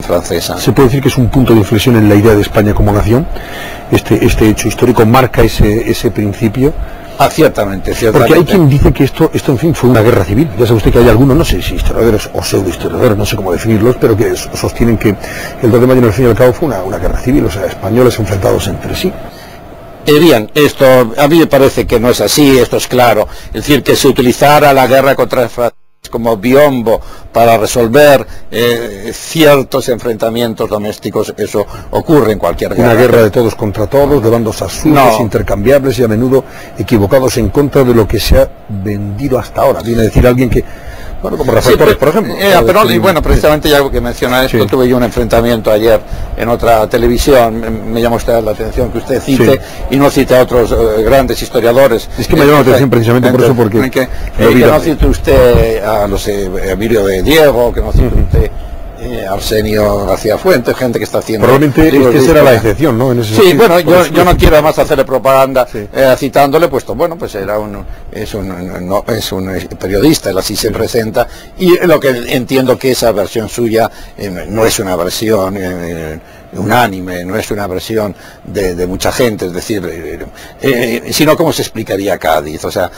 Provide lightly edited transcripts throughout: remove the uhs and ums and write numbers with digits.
francesa. ¿Se puede decir que es un punto de inflexión en la idea de España como nación? Este hecho histórico marca ese principio. Ciertamente. Porque hay quien dice que esto en fin fue una guerra civil. Ya sabe usted que hay algunos, no sé si historiadores o pseudohistoriadores, no sé cómo definirlos, pero que sostienen que el 2 de mayo al fin y al cabo fue una guerra civil, o sea, españoles enfrentados entre sí. Bien, esto a mí me parece que no es así, esto es claro. Es decir, que se utilizara la guerra contra Francia como biombo para resolver ciertos enfrentamientos domésticos, eso ocurre en cualquier guerra. Una guerra de todos contra todos, de bandos absurdos, intercambiables y a menudo equivocados en contra de lo que se ha vendido hasta ahora. Viene a decir alguien que, bueno, como Rafael Torres, por ejemplo. Y bueno, precisamente ya que menciona esto, tuve yo un enfrentamiento ayer en otra televisión, me llamó usted la atención que usted cite, y no cite a otros grandes historiadores. Es que me llamó la atención precisamente por eso, porque... que no cite usted a los Emilio de Diego, que no cite usted Arsenio García Fuentes, gente que está haciendo... Probablemente será la excepción, ¿no? En ese sentido, bueno, yo no quiero además hacerle propaganda citándole, puesto, bueno, pues es un periodista, él así se presenta, y lo que entiendo que esa versión suya no es una versión unánime, no es una versión de mucha gente, es decir, sino cómo se explicaría Cádiz. O sea,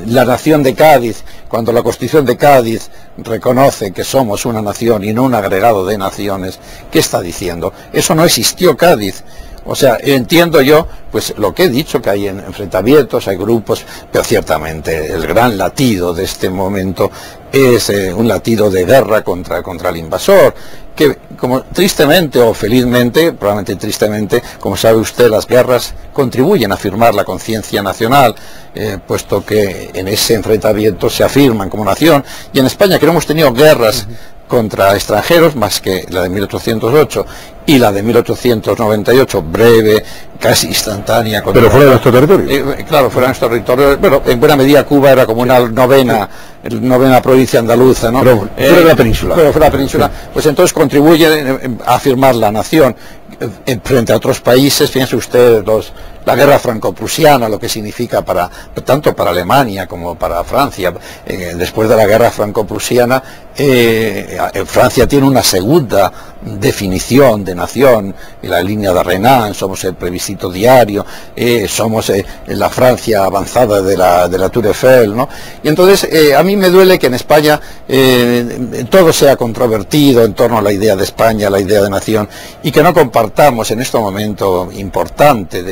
la nación de Cádiz, cuando la Constitución de Cádiz reconoce que somos una nación y no un agregado de naciones, ¿qué está diciendo? Eso no existió Cádiz. O sea, entiendo yo, pues lo que he dicho, que hay enfrentamientos, hay grupos, pero ciertamente el gran latido de este momento es un latido de guerra contra el invasor, que como tristemente o felizmente, probablemente tristemente, como sabe usted, las guerras contribuyen a afirmar la conciencia nacional, puesto que en ese enfrentamiento se afirman como nación, y en España que no hemos tenido guerras contra extranjeros, más que la de 1808 y la de 1898, breve, casi instantía. Pero fuera de nuestro territorio. Claro, fuera de nuestro territorio. Bueno, en buena medida Cuba era como una novena provincia andaluza, ¿no? Pero fuera de la península. Pero fuera de la península. Pues entonces contribuye a afirmar la nación frente a otros países. Fíjense usted la guerra franco-prusiana, lo que significa tanto para Alemania como para Francia. Después de la guerra franco-prusiana, Francia tiene una segunda definición de nación, la línea de Renan, somos el plebiscito diario, somos la Francia avanzada de la Tour Eiffel, ¿no? Y entonces a mí me duele que en España todo sea controvertido en torno a la idea de España, la idea de nación, y que no compartamos en este momento importante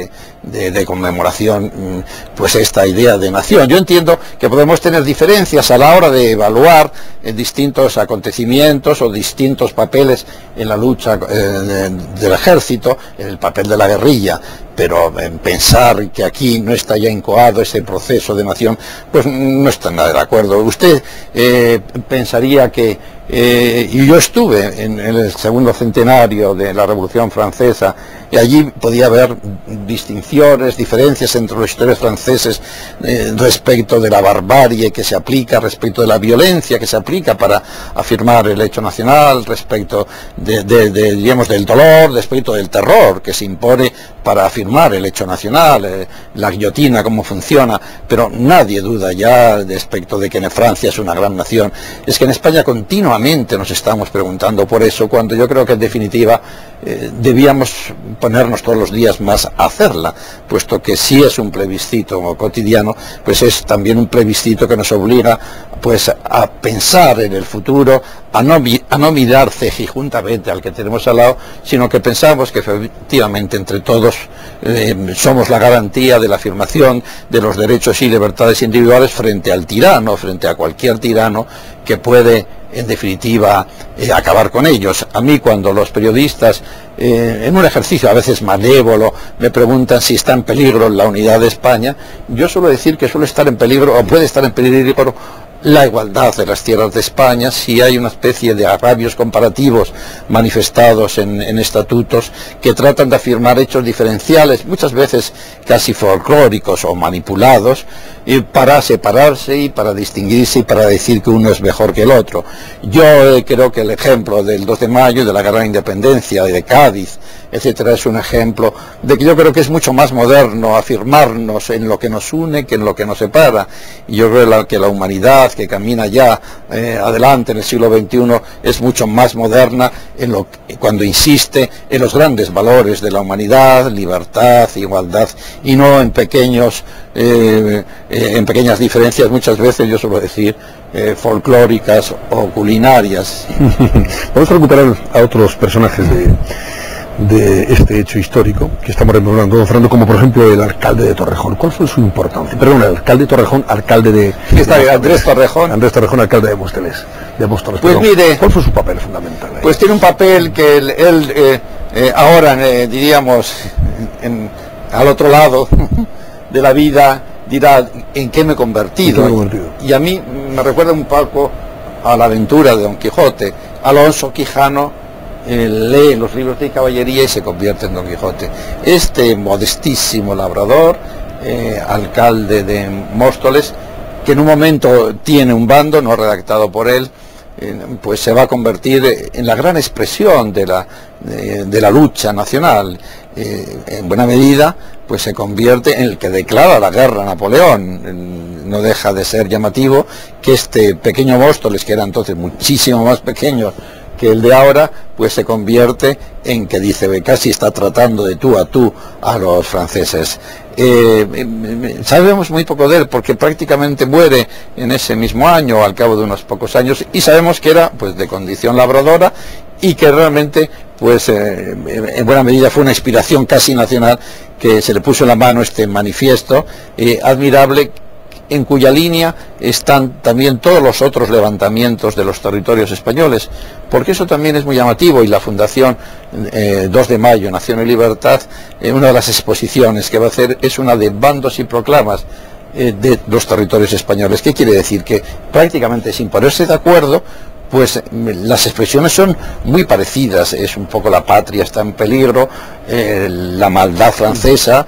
de conmemoración pues esta idea de nación. Yo entiendo que podemos tener diferencias a la hora de evaluar distintos acontecimientos o distintos papeles en la lucha del ejército, en el papel de la guerrilla, pero en pensar que aquí no está ya incoado ese proceso de nación, pues no está nada de acuerdo. Usted pensaría que, y yo estuve en el segundo centenario de la Revolución Francesa, y allí podía haber distinciones, diferencias entre los historiadores franceses respecto de la barbarie que se aplica, respecto de la violencia que se aplica para afirmar el hecho nacional, respecto digamos, del dolor, respecto del terror que se impone para afirmar el hecho nacional, la guillotina, cómo funciona, pero nadie duda ya respecto de que en Francia es una gran nación. Es que en España continuamente nos estamos preguntando por eso, cuando yo creo que en definitiva debíamos ponernos todos los días más a hacerla, puesto que si es un plebiscito cotidiano, pues es también un plebiscito que nos obliga pues a pensar en el futuro, a no mirar cejijuntamente al que tenemos al lado, sino que pensamos que efectivamente entre todos somos la garantía de la afirmación de los derechos y libertades individuales frente al tirano, frente a cualquier tirano que puede en definitiva acabar con ellos. A mí cuando los periodistas en un ejercicio a veces malévolo me preguntan si está en peligro la unidad de España, yo suelo decir que suele estar en peligro o puede estar en peligro la igualdad de las tierras de España, si hay una especie de agravios comparativos manifestados en estatutos que tratan de afirmar hechos diferenciales, muchas veces casi folclóricos o manipulados, para separarse y para distinguirse y para decir que uno es mejor que el otro. Yo creo que el ejemplo del 2 de mayo, de la Guerra de Independencia, de Cádiz, etcétera, es un ejemplo de que yo creo que es mucho más moderno afirmarnos en lo que nos une que en lo que nos separa. Y yo creo que la humanidad que camina ya adelante en el siglo XXI, es mucho más moderna cuando insiste en los grandes valores de la humanidad, libertad, igualdad, y no en pequeñas diferencias, muchas veces yo suelo decir folclóricas o culinarias. Vamos a recuperar a otros personajes de este hecho histórico que estamos rememorando, don Fernando, como por ejemplo el alcalde de Torrejón. ¿Cuál fue su importancia? Perdón, el alcalde de Torrejón, alcalde de... Andrés Torrejón. Andrés Torrejón, alcalde de Móstoles. Pues mire, ¿cuál fue su papel fundamental ahí? Pues tiene un papel que él ahora, diríamos, al otro lado de la vida, dirá, ¿en qué me he convertido? Y a mí me recuerda un poco a la aventura de Don Quijote. Alonso Quijano lee los libros de caballería y se convierte en Don Quijote. Este modestísimo labrador, alcalde de Móstoles, que en un momento tiene un bando no redactado por él, pues se va a convertir en la gran expresión de la lucha nacional. En buena medida pues se convierte en el que declara la guerra a Napoleón. No deja de ser llamativo que este pequeño Móstoles, que era entonces muchísimo más pequeño que el de ahora, pues se convierte en que dice, casi está tratando de tú a los franceses. Sabemos muy poco de él porque prácticamente muere en ese mismo año, al cabo de unos pocos años, y sabemos que era pues de condición labradora y que realmente pues en buena medida fue una inspiración casi nacional, que se le puso en la mano este manifiesto admirable, en cuya línea están también todos los otros levantamientos de los territorios españoles, porque eso también es muy llamativo. Y la Fundación 2 de Mayo, Nación y Libertad, una de las exposiciones que va a hacer es una de bandos y proclamas de los territorios españoles. ¿Qué quiere decir? Que prácticamente sin ponerse de acuerdo, pues las expresiones son muy parecidas. Es un poco la patria está en peligro, la maldad francesa,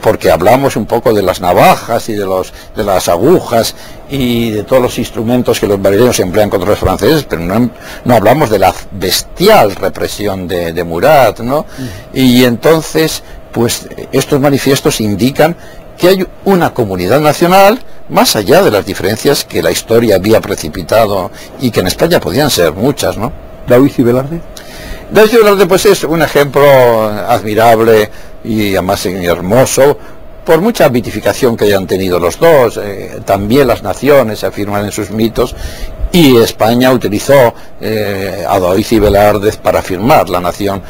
porque hablamos un poco de las navajas y de las agujas y de todos los instrumentos que los madrileños emplean contra los franceses, pero no hablamos de la bestial represión de Murat, ¿no? Y entonces, pues estos manifiestos indican que hay una comunidad nacional más allá de las diferencias que la historia había precipitado y que en España podían ser muchas, ¿no? ¿Daoiz y Velarde? Daoiz y Velarde pues es un ejemplo admirable y además hermoso, por mucha mitificación que hayan tenido los dos. También las naciones se afirman en sus mitos, y España utilizó a Daoiz y Velarde para afirmar la nación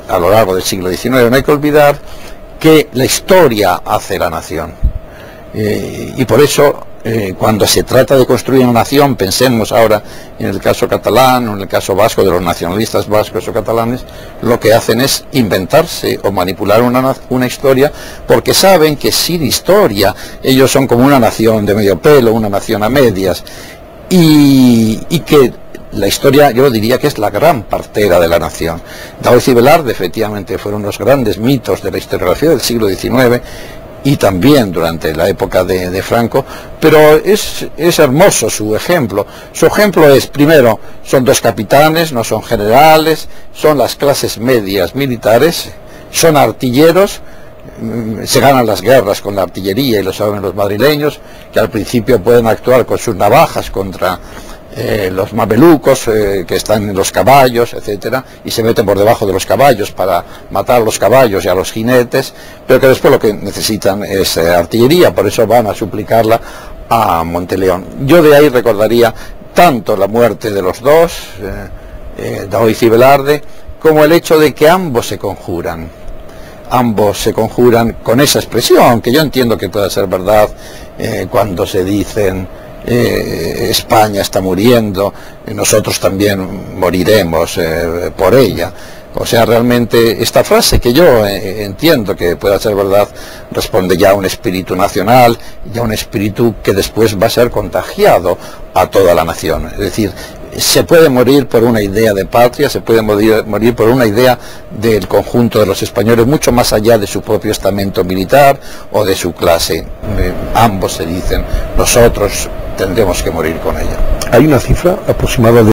a lo largo del siglo XIX. No hay que olvidar que la historia hace la nación, y por eso cuando se trata de construir una nación, pensemos ahora en el caso catalán o en el caso vasco, de los nacionalistas vascos o catalanes, lo que hacen es inventarse o manipular una historia, porque saben que sin historia ellos son como una nación de medio pelo, una nación a medias, y que la historia, yo diría que es la gran partera de la nación. Daoiz y Velarde efectivamente fueron los grandes mitos de la historiografía del siglo XIX y también durante la época de Franco, pero es hermoso su ejemplo. Su ejemplo es, primero, son dos capitanes, no son generales, son las clases medias militares, son artilleros, se ganan las guerras con la artillería, y lo saben los madrileños, que al principio pueden actuar con sus navajas contra los mamelucos que están en los caballos, etcétera, y se meten por debajo de los caballos para matar a los caballos y a los jinetes, pero que después lo que necesitan es artillería, por eso van a suplicarla a Monteleón. Yo de ahí recordaría tanto la muerte de los dos, Daoiz y Velarde, como el hecho de que ambos se conjuran con esa expresión, que yo entiendo que pueda ser verdad, cuando se dicen España está muriendo, nosotros también moriremos por ella. O sea, realmente esta frase, que yo entiendo que pueda ser verdad, responde ya a un espíritu nacional, ya a un espíritu que después va a ser contagiado a toda la nación. Es decir, se puede morir por una idea de patria, se puede morir por una idea del conjunto de los españoles, mucho más allá de su propio estamento militar o de su clase. Ambos se dicen, nosotros tendremos que morir con ella. Hay una cifra aproximada de